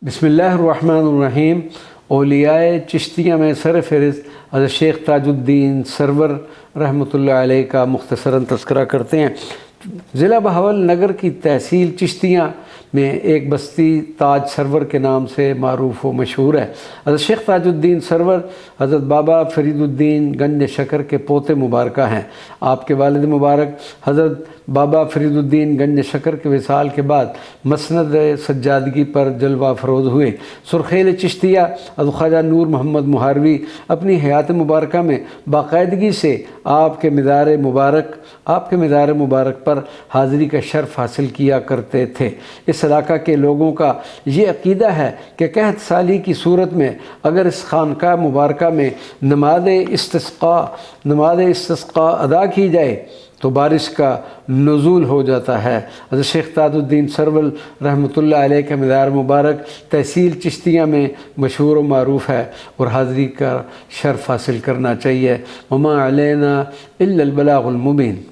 बिस्मिल्लाहिर्रहमानिर्रहीम। औलियाए चिश्तिया में सर फ़हरिस्त हज़रत शेख ताजुद्दीन सरवर रहमतुल्लाह अलैह का मुख्तसरन तज़किरा करते हैं। ज़िला बहावल नगर की तहसील चिश्तिया में एक बस्ती ताज सरवर के नाम से मारूफ़ व मशहूर है। हज़रत शेख ताजुद्दीन सरवर हज़रत बाबा फ़रीदुद्दीन गंज शकर के पोते मुबारक हैं। आपके वालिद मुबारक हज़रत बाबा फ़रीदुद्दीन गंज शकर के विसाल के बाद मसनद सज्जादगी पर जलवा फ़रोज़ हुए। सुरखेल चिश्तिया हज़रत ख्वाजा नूर मोहम्मद मुहारवी अपनी हयात मुबारक में बाकायदगी से आपके मज़ार मुबारक पर हाज़िरी का शर्फ़ हासिल किया करते थे। इस इलाक़ा के लोगों का ये अक़ीदा है कि कहत साली की सूरत में अगर इस खानका मुबारक में नमाज़ इस्तिस्क़ा अदा की जाए तो बारिश का नुज़ूल हो जाता है। हज़रत शेख ताजुद्दीन सरवर रहमतुल्लाह अलैह का मज़ार मुबारक तहसील चिश्तिया में मशहूर व मारूफ़ है और हाज़िरी का शर्फ़ हासिल करना चाहिए। वमा अलैना इल्लल बलागुल मुबीन।